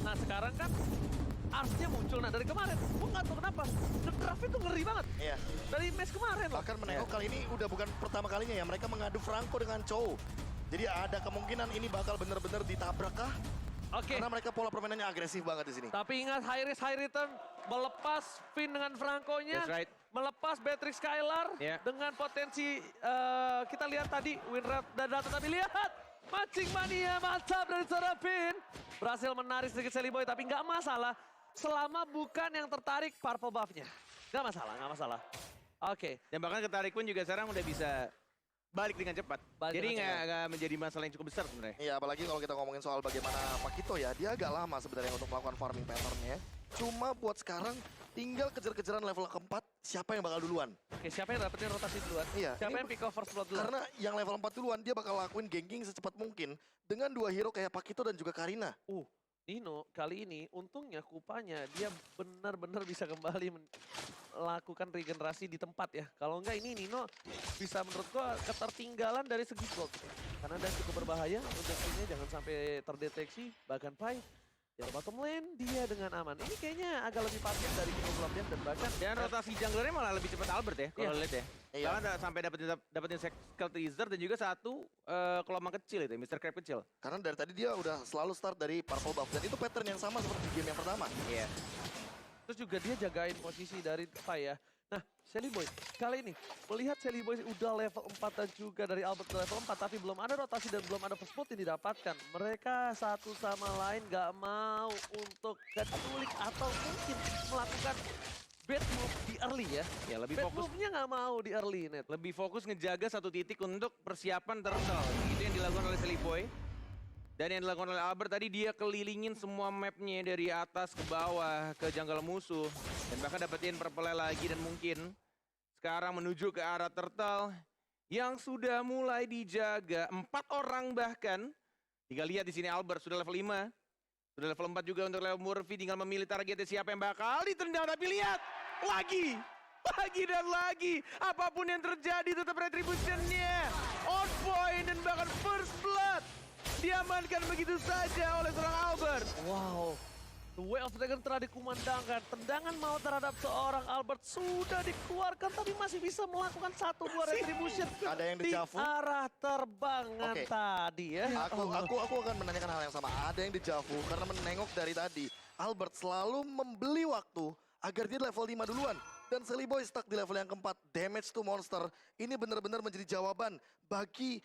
Nah sekarang kan Arsnya muncul, nah dari kemarin, gue nggak tahu kenapa, The Draft itu ngeri banget. Iya. Dari match kemarin loh. Bahkan menengok kali ini udah bukan pertama kalinya ya, mereka mengadu Franco dengan Chow. Jadi ada kemungkinan ini bakal bener-bener ditabrak kah? Oke. Karena mereka pola permainannya agresif banget di sini. Tapi ingat high risk high return, melepas Finn dengan Franco-nya, That's right. melepas Beatrix Skylar Yeah. dengan potensi kita lihat tadi win rate dan data, tapi lihat mancing mania mantap dari seorang Finn. Berhasil menarik sedikit Sally Boy, tapi nggak masalah selama bukan yang tertarik purple buff-nya. Nggak masalah, nggak masalah. Oke. Dan bahkan ketarik pun juga sekarang udah bisa balik dengan cepat. Balik Jadi dengan nggak menjadi masalah yang cukup besar sebenarnya. Iya, apalagi kalau kita ngomongin soal bagaimana Pakito ya, dia agak lama sebenarnya untuk melakukan farming pattern-nya. Cuma buat sekarang tinggal kejar-kejaran level keempat, siapa yang bakal duluan. Oke, siapa yang dapetin rotasi duluan? Iya, Siapa ini yang pick up first blood duluan? Karena yang level 4 duluan, dia bakal lakuin ganking secepat mungkin dengan dua hero kayak Pakito dan juga Karina. Nino kali ini untungnya kupanya dia benar-benar bisa kembali melakukan regenerasi di tempat ya. Kalau enggak ini Nino bisa menurut gua ketertinggalan dari segi gold. Karena dia cukup berbahaya untuk ini jangan sampai terdeteksi. Bahkan Pai di bottom lane dia dengan aman. Ini kayaknya agak lebih pasif dari Nino Blombian dan bahkan Dan rotasi junglernya malah lebih cepat Albert ya kalau Iya. lihat ya. Iya. Karena sampai dapetin Skull Teaser dan juga satu kelompok kecil itu, Mr. Crab kecil. Karena dari tadi dia udah selalu start dari purple buff. Dan itu pattern yang sama seperti di game yang pertama. Iya. terus juga dia jagain posisi dari Pai ya. Nah, Sally Boy kali ini melihat Sally Boy udah level 4 dan juga dari Albert ke level 4 tapi belum ada rotasi dan belum ada first blood yang didapatkan. Mereka satu sama lain gak mau untuk keculik atau mungkin melakukan bad move di early ya. Ya lebih Bad fokus move-nya gak mau di early net. lebih fokus ngejaga satu titik untuk persiapan turtle. Itu yang dilakukan oleh Sally Boy. Dan yang dilakukan oleh Albert tadi dia kelilingin semua mapnya dari atas ke bawah ke jungle musuh. Dan bahkan dapetin purple lagi dan mungkin sekarang menuju ke arah turtle yang sudah mulai dijaga. 4 orang bahkan. Tinggal lihat di sini Albert sudah level 5. Sudah level 4 juga untuk Leo Murphy. Tinggal memilih targetnya siapa yang bakal ditendang. Tapi lihat lagi. Lagi dan lagi. Apapun yang terjadi tetap retributionnya on point dan bahkan first blood diamankan begitu saja oleh seorang Albert. Wow. The Way of Dragon telah dikumandangkan. Tendangan maut terhadap seorang Albert sudah dikeluarkan tapi masih bisa melakukan 1-2 retribution. Ada yang di dejavu? arah terbangan Oke. tadi ya. Aku akan menanyakan hal yang sama. Ada yang dejavu karena menengok dari tadi. Albert selalu membeli waktu agar dia level 5 duluan. Dan Sally Boy stuck di level yang keempat. Damage to monster. Ini benar-benar menjadi jawaban bagi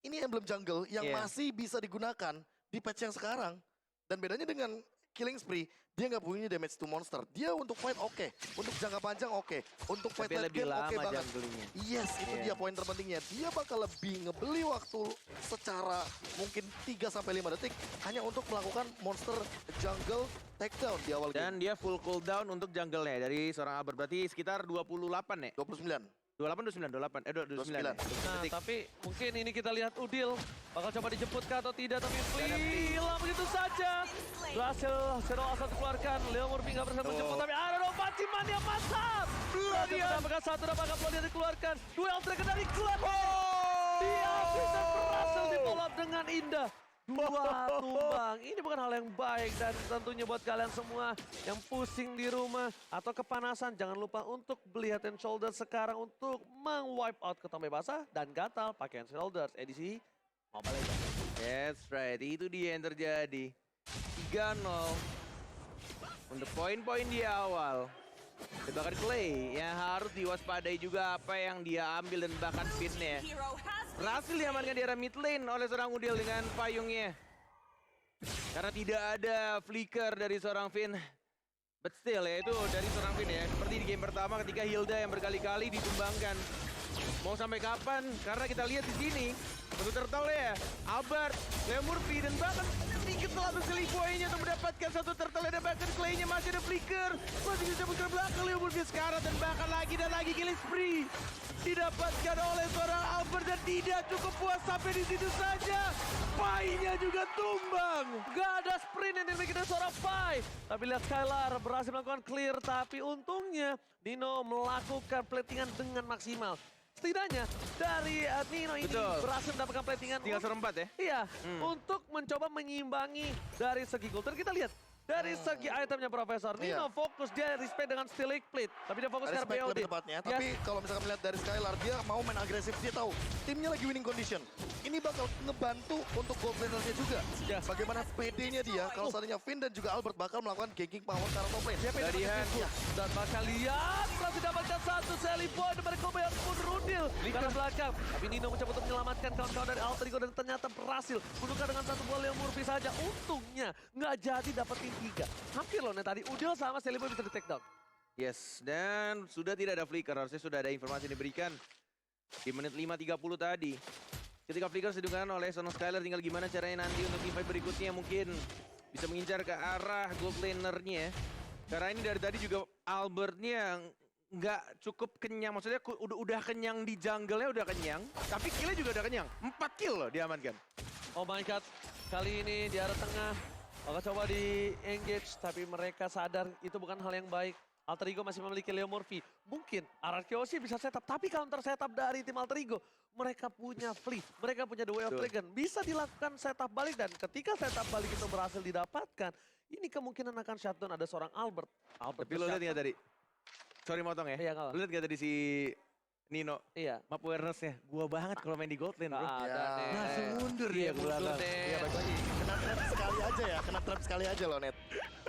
ini emblem jungle yang Iya. masih bisa digunakan di patch yang sekarang. Dan bedanya dengan Killing Spree, dia nggak punya damage to monster. Dia untuk fight oke, untuk jangka panjang oke, untuk fight Tapi late lebih game oke lama banget. junglingnya. Yes, itu Iya. dia poin terpentingnya. Dia bakal lebih ngebeli waktu secara mungkin 3-5 detik hanya untuk melakukan monster jungle takedown di awal game. Dan dia full cooldown untuk jungle-nya dari seorang Albert. Berarti sekitar 28 ya? 29. 28, 29, 29 ya? 29. Nah, Detik. tapi mungkin ini kita lihat Udil bakal coba dijemput kah atau tidak, tapi hilang begitu saja. Berhasil Shadow Assault dikeluarkan, Leo Murphy nggak berhasil menjemput, tapi ada dong Paciman yang mantap. Berhasil mendapatkan satu dan bakal Bloodian dikeluarkan. Duel Dragon dari Club. Dia bisa berhasil di follow up dengan indah. 2 tumbang, ini bukan hal yang baik dan tentunya buat kalian semua yang pusing di rumah atau kepanasan, jangan lupa untuk beli Head and Shoulders sekarang untuk meng-wipe out ketombe basah dan gatal pakai Head and Shoulders edisi Mobile Legends. That's right, itu dia yang terjadi. 3-0 untuk poin-poin di awal. Dan bahkan Clay yang harus diwaspadai juga apa yang dia ambil dan bahkan pinnya. Berhasil diamankan di arah mid lane oleh seorang Udil dengan payungnya. Karena tidak ada flicker dari seorang Finn. But still ya itu dari seorang Finn ya. Seperti di game pertama ketika Hilda yang berkali-kali ditumbangkan. Mau sampai kapan? Karena kita lihat di sini untuk turtle ya, Albert, Leo Murphy dan bahkan sedikit selalu Sally Boy-nya untuk mendapatkan satu turtle dan bahkan Clay-nya masih ada flicker. Masih bisa bergerak belakang Leo Murphy sekarang dan bahkan lagi dan lagi killing spree didapatkan oleh seorang Albert dan tidak cukup puas sampai di situ saja. Pai-nya juga tumbang. Gak ada sprint yang dimiliki dari seorang Pai. Tapi lihat Skylar berhasil melakukan clear, tapi untungnya Nino melakukan platingan dengan maksimal. Setidaknya dari Nino ini Betul. berhasil mendapatkan platingan. Tinggal serempat ya. Iya, untuk mencoba menyeimbangi dari segi gold. Dan kita lihat Dari segi itemnya Profesor, Nino fokus, dia respect dengan Steelix Plate. Tapi dia fokus ke Respect BOD. lebih tepatnya. Tapi kalau misalkan melihat dari Skylar, dia mau main agresif. Dia tahu timnya lagi winning condition. Ini bakal ngebantu untuk gold lanersnya juga. Yes. Bagaimana PD-nya dia kalau seandainya Finn dan juga Albert bakal melakukan ganking power ke arah top lane. Dia Dari pengen hand. dan bakal lihat berhasil dapatkan satu Sally Boy dari Kobe yang pun rudil di kanan belakang. Tapi Nino mencoba untuk menyelamatkan kawan-kawan dari Alter Ego dan ternyata berhasil menukar dengan satu bola yang Murphy saja. Untungnya nggak jadi dapetin 3. Hampir loh nih tadi Udil sama Sally Boy bisa di take down. Yes, dan sudah tidak ada flicker. Harusnya sudah ada informasi yang diberikan di menit 5.30 tadi. Ketika flicker sedangkan oleh Sono Skylar, tinggal gimana caranya nanti untuk teamfight berikutnya mungkin bisa mengincar ke arah gold lanernya. Karena ini dari tadi juga Albertnya nggak cukup kenyang. Maksudnya udah kenyang di jungle-nya udah kenyang. Tapi kill-nya juga udah kenyang. 4 kill loh diamankan. Oh my god, kali ini di arah tengah. Maka coba di engage, tapi mereka sadar itu bukan hal yang baik. Alter Ego masih memiliki Leo Murphy. Mungkin Ararkyoshi bisa setup, tapi counter setup dari tim Alter Ego. Mereka punya Flea, mereka punya The Way of Betul. Dragon. Bisa dilakukan setup balik dan ketika setup balik itu berhasil didapatkan, ini kemungkinan akan shutdown ada seorang Albert. Tapi lo lihat nggak tadi? Sorry motong ya. Iya, nggak apa. Lo lihat nggak tadi si Nino? Iya. Map awareness-nya. Gua banget kalau main di gold lane, bro. Nggak ada Ya. nih. Langsung mundur dia ke mundur belakang. nih. Iya, baik lagi. Kena trap sekali aja ya, kena trap sekali aja loh, Net.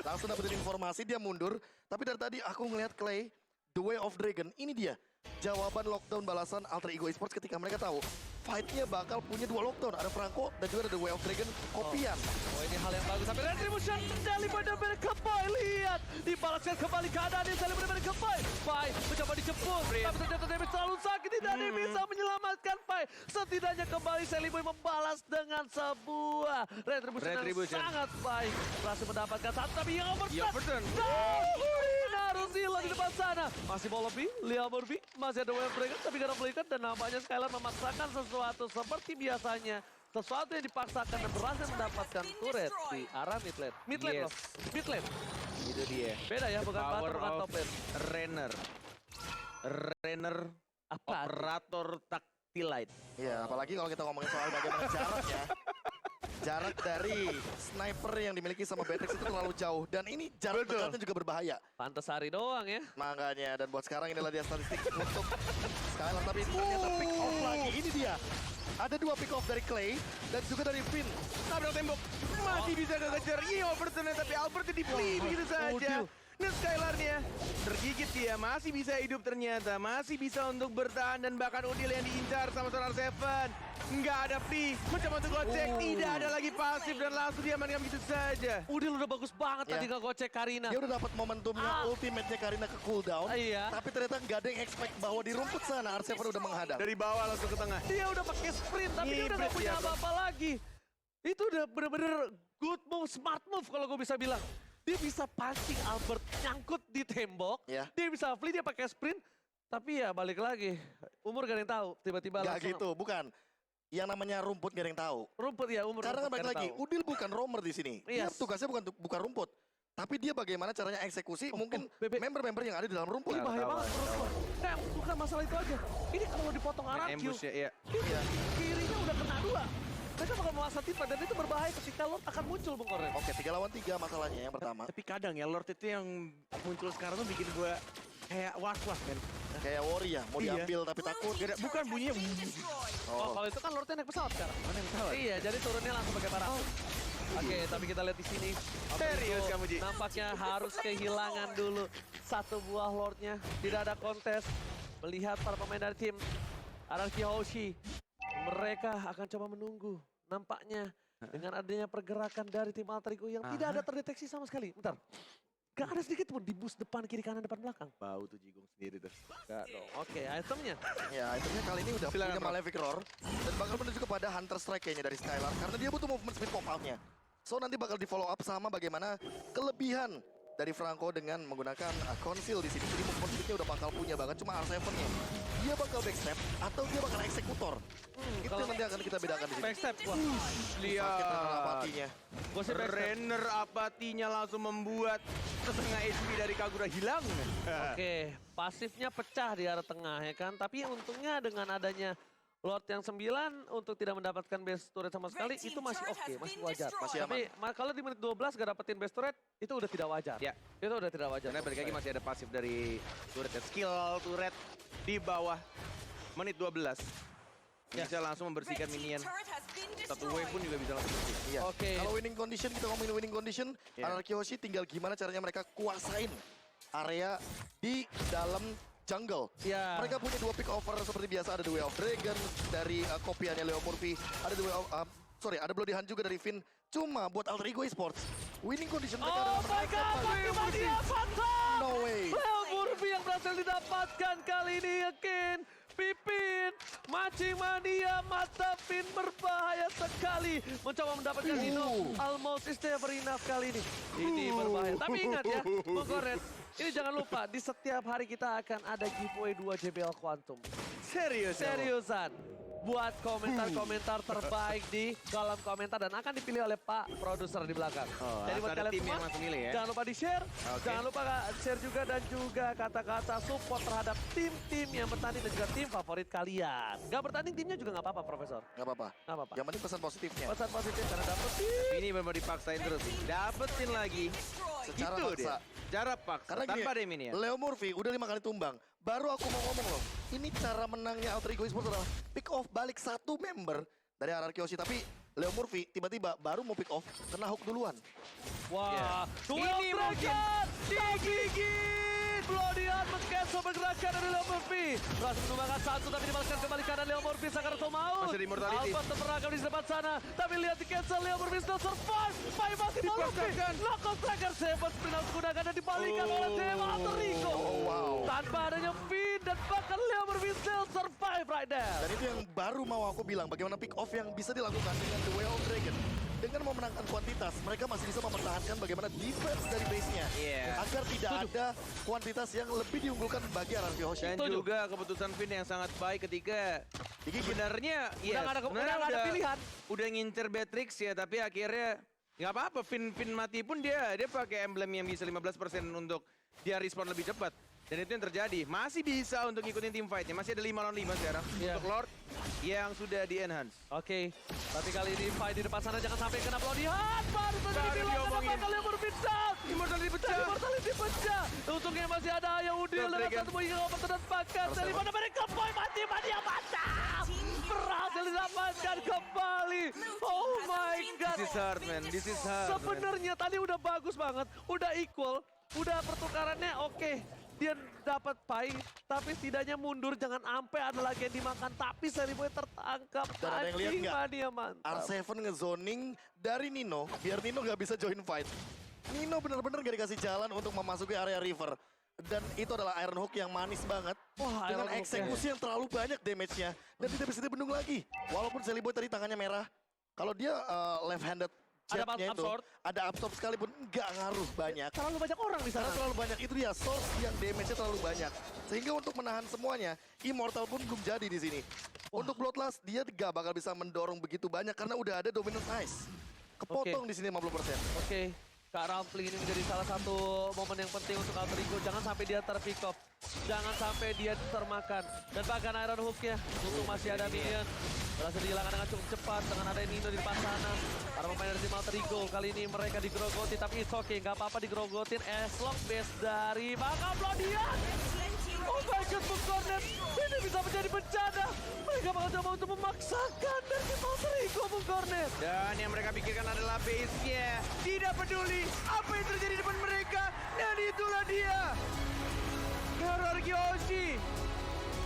Langsung dapetin informasi, dia mundur. Tapi dari tadi aku ngelihat Clay, The Way of Dragon, ini dia. Jawaban lockdown balasan Alter Ego Esports ketika mereka tahu fight-nya bakal punya 2 lockdown. Ada Franco dan juga ada The Way of Dragon kopian. Oh ini hal yang bagus, tapi Retribution terjadi pada Berkepai. Lihat, dibalaskan kembali keadaannya, Sally benar-benar ke Pai. Pai mencoba dijemput, tapi ternyata damage terlalu sakit, tidak ada yang bisa menyelamatkan Pai. Setidaknya kembali Sally Boy membalas dengan sebuah Retribution yang sangat baik. Berhasil mendapatkan satu, tapi yang overturn. Harus hilang di depan sana. Masih mau lebih, Leo Murphy, masih ada Way of Dragon, tapi karena belikan dan nampaknya Skylar memaksakan sesuatu seperti biasanya. Sesuatu yang dipaksakan dan berhasil mendapatkan turret di arah mid lane. Mid lane Yes. loh, mid lane. Itu dia. Beda ya, bukan Power bottom, bukan of top lane. Renner Apa? operator tactilite. Ya, apalagi kalau kita ngomongin soal bagaimana jaraknya. Jarak dari sniper yang dimiliki sama Beatrix itu terlalu jauh. Dan ini jarak dekatnya juga berbahaya. Pantes hari doang ya. Makanya, dan buat sekarang inilah dia statistik untuk Skylar. Tapi ternyata pick off lagi, ini dia. Ada 2 pick off dari Clay dan juga dari Finn. Tabrak tembok. Masih bisa kekejar. Ini overturn tapi Albert di play begitu saja. Nah Skylarnya tergigit dia, masih bisa hidup ternyata, masih bisa untuk bertahan dan bahkan Udil yang diincar sama Solar Seven. Nggak ada free, mencoba untuk gocek, tidak ada lagi pasif dan langsung diamankan begitu saja. Udil udah bagus banget Ya. tadi ngegocek Karina. Dia udah dapat momentumnya ultimate-nya Karina ke cooldown. Iya. Tapi ternyata nggak ada yang expect bahwa di rumput sana R7 udah menghadap. Dari bawah langsung ke tengah. Dia udah pakai sprint, tapi dia udah gak Ngibrit punya dia, Bang. apa-apa lagi. Itu udah bener-bener good move, smart move kalau gue bisa bilang. Dia bisa pancing Albert nyangkut di tembok. Ya. Dia bisa flee, dia pakai sprint. Tapi ya balik lagi, umur gak ada yang tahu. Tiba-tiba Nggak langsung gitu, bukan. Yang namanya rumput nggak ada yang tahu. rumput ya, umur Karena kan rumput balik gak ada lagi, yang tahu. Udil bukan roamer di sini. Dia Yes. tugasnya bukan rumput. Tapi dia bagaimana caranya eksekusi mungkin Bebe. member-member yang ada di dalam rumput. Ini bahaya Tahu, banget menurut gue. Nah, bukan masalah itu aja. Ini kalau dipotong Main Arakyu, ambush ya, iya. kirinya udah kena 2. Mereka bakal menguasai tipe dan itu berbahaya ketika Lord akan muncul, Bung Koren. Oke, 3 lawan 3 masalahnya yang pertama. Tapi kadang ya Lord itu yang muncul sekarang tuh bikin gue kayak was-was kan. Kayak Worry ya, mau Iya. diambil tapi takut. Bukan bunyinya. Oh, kalau itu kan Lordnya naik pesawat sekarang. Mana yang salah? Iya, jadi turunnya langsung pakai parah. Oke, tapi kita lihat di sini. Serius Alter Ego kamu, Ji? Nampaknya harus kehilangan dulu satu buah Lordnya. Tidak ada kontes. Melihat para pemain dari tim Ararkyoshi, mereka akan coba menunggu. Nampaknya dengan adanya pergerakan dari tim Alter Ego yang tidak ada terdeteksi sama sekali. Bentar. Gak ada sedikit pun di bus depan, kiri, kanan, depan, belakang. Bau tuh jigong sendiri tuh. Gak dong. Oke, itemnya. Ya, itemnya kali ini udah Silakan, punya Prof. Malefic Roar. Dan bakal menuju kepada Hunter Strike kayaknya dari Skylar. Karena dia butuh movement speed pop-out-nya. So nanti bakal di follow up sama bagaimana kelebihan dari Franco dengan menggunakan conceal di sini. Jadi movement speed-nya udah bakal punya banget. Cuma R7-nya. Dia bakal backstep atau dia bakal eksekutor. Itu kalau- yang nanti akan kita bedakan di sini. Backstep. Wah, Sakit renal apatinya. gue sih backstep. Renner apatinya langsung membuat setengah HP dari Kagura hilang. Oke, pasifnya pecah di arah tengah ya kan. Tapi untungnya dengan adanya Lord yang 9 untuk tidak mendapatkan best turret sama sekali, itu masih oke, masih wajar. Masih Tapi kalau di menit 12 gak dapetin best turret, itu udah tidak wajar. Ya. Itu udah tidak wajar. Karena balik lagi masih ada pasif dari turret. Skill turret di bawah menit 12. Bisa langsung membersihkan minion. Satu wave pun juga bisa langsung bersih. Iya. Oke. Kalau winning condition, kita ngomongin winning condition, Iya. RRQ Hoshi tinggal gimana caranya mereka kuasain area di dalam jungle. Iya. Mereka punya 2 pick over seperti biasa, ada The Way of Dragon dari kopiannya Leo Murphy, ada The Way of ada Bloody Hand juga dari Finn. Cuma buat Alter Ego Esports, winning condition mereka Oh adalah my menangkap god, Leo bagaimana Murphy. dia patah? No way. Leo Murphy yang berhasil didapatkan kali ini, yakin. Pipin, mancing mania, mata Finn berbahaya sekali. Mencoba mendapatkan Nino, almost is never enough kali ini. Ini berbahaya. Tapi ingat ya, Bung Kornet, ini jangan lupa, di setiap hari kita akan ada giveaway 2 JBL Quantum. Serius? Seriusan. Buat komentar-komentar terbaik di kolom komentar dan akan dipilih oleh Pak Produser di belakang. Oh, Jadi buat ada kalian tim yang semua, langsung milih ya? jangan lupa di-share. Oke. Jangan lupa share juga dan juga kata-kata support terhadap tim-tim yang bertanding dan juga tim favorit kalian. Gak bertanding timnya juga gak apa-apa, Profesor. Gak apa-apa. Gak apa-apa. Yang penting pesan positifnya. Pesan positif karena dapet Ini benar dipaksain terus. Dapetin lagi. Secara Itu paksa. dia. Cara paksa. Karena gini, Tanpa ada minion. Leo Murphy udah 5 kali tumbang. Baru aku mau ngomong loh, ini cara menangnya Alter Ego Esports adalah pick off balik 1 member dari RRQ Hoshi. Tapi Leo Murphy tiba-tiba baru mau pick off, kena hook duluan. Wah, Ini duel mungkin Dragon digigit. Bloody Hand men-cancel pergerakan dari Leo Murphy. Berhasil menumbangkan 1 tapi dibalaskan kembali kanan Leo Murphy. Sakaruto mau. Masih ada immortality. Albert terperangkap di depan sana. Tapi lihat di cancel Leo Murphy still survive. Pai masih Leo Murphy. Knockout tracker Seven Spin out digunakan dan dibalikan oleh Dewa Alter Ego. Oh, wow. Tanpa adanya Finn dan bahkan Leo Murphy still survive right there. Dan itu yang baru mau aku bilang, bagaimana pick off yang bisa dilakukan dengan The Way of Dragon. Dengan memenangkan kuantitas, mereka masih bisa mempertahankan bagaimana defense dari base-nya. Iya. Agar tidak ada kuantitas yang lebih diunggulkan bagi RRQ Hoshi. Dan Setuju. juga keputusan Finn yang sangat baik ketika Digigit. sebenarnya Udah nggak ada pilihan. Udah ngincer Beatrix ya, tapi akhirnya nggak apa-apa. Finn mati pun dia pakai emblem yang bisa 15% untuk dia respon lebih cepat. Dan itu yang terjadi. Masih bisa untuk ngikutin team fight-nya. Masih ada 5 lawan 5 sekarang. Iya. Untuk Lord yang sudah di-enhance. Oke, tapi kali ini fight di depan sana jangan sampai kena Bloody Hand. Baru saja Baru dibilang diomongin. kenapa kalian berbincang. Immortality pecah. Immortality pecah. Untungnya masih ada Ayah Udil Drop dengan Dragon. satu poin yang terdapatkan. Dari mana mereka poin mati yang mantap. Berhasil didapatkan kembali. Oh my god. This is hard, man. This is hard, man. Sebenarnya tadi udah bagus banget. Udah equal. Udah pertukarannya oke. Dia dapat pai, tapi setidaknya mundur. Jangan sampai ada lagi yang dimakan. Tapi Seliboy tertangkap. Dan ada yang lihat nggak? Mania mantap. R7 ngezoning dari Nino, biar Nino nggak bisa join fight. Nino benar-benar gak dikasih jalan untuk memasuki area river. Dan itu adalah Iron Hook yang manis banget. Wah, dengan Iron Hook eksekusi yang terlalu banyak damage-nya. Dan tidak bisa dibendung lagi. Walaupun Seliboy tadi tangannya merah. Kalau dia left-handed Ada jetnya itu, absorb. ada absorb sekalipun nggak ngaruh banyak. Terlalu banyak orang di sana. Karena terlalu banyak, itu dia source yang damage-nya terlalu banyak. Sehingga untuk menahan semuanya, Immortal pun belum jadi di sini. Untuk Bloodlust, dia gak bakal bisa mendorong begitu banyak karena udah ada Dominant Ice. Kepotong di sini 50%. Oke, Kak Rampling ini menjadi salah satu momen yang penting untuk Alter Ego. Jangan sampai dia terpick off. Jangan sampai dia termakan. Dan bahkan Iron Hook-nya, untuk masih ada minion. Berhasil dihilangkan dengan cukup cepat dengan ada Nino di depan sana. Para pemain dari tim Alter Ego kali ini mereka digerogoti, tapi it's okay. Gak apa-apa digerogotin as long base dari bakal Bloody Hand. Oh my god, Bung Kornet. Ini bisa menjadi bencana. Mereka bakal coba untuk memaksakan dari tim Alter Ego, Bung Kornet. Dan yang mereka pikirkan adalah base-nya. Tidak peduli apa yang terjadi di depan mereka. Dan itulah dia. RRQ Hoshi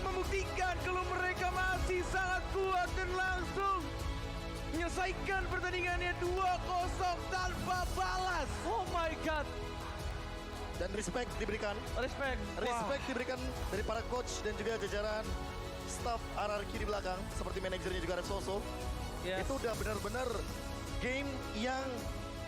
membuktikan kalau mereka masih sangat kuat dan langsung menyelesaikan pertandingannya 2-0 tanpa balas. Oh my god. Dan respect diberikan. Respect. Respect diberikan dari para coach dan juga jajaran staff RRQ di belakang. Seperti manajernya juga Resoso. Yes. Itu udah benar-benar game yang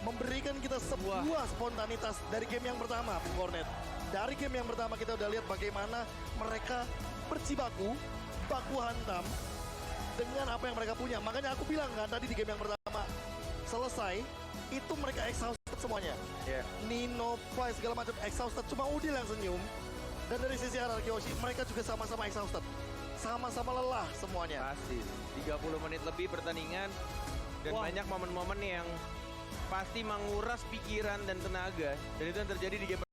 memberikan kita sebuah spontanitas dari game yang pertama, Bung Kornet. Dari game yang pertama kita udah lihat bagaimana mereka berjibaku, baku hantam dengan apa yang mereka punya. Makanya aku bilang kan tadi di game yang pertama selesai, itu mereka exhausted semuanya. Yeah. Nino, Pai, segala macam exhausted. Cuma Udil yang senyum. Dan dari sisi RRQ Hoshi, mereka juga sama-sama exhausted. sama-sama lelah semuanya. Pasti. 30 menit lebih pertandingan. Dan Wah. banyak momen-momen yang pasti menguras pikiran dan tenaga. Dan itu yang terjadi di game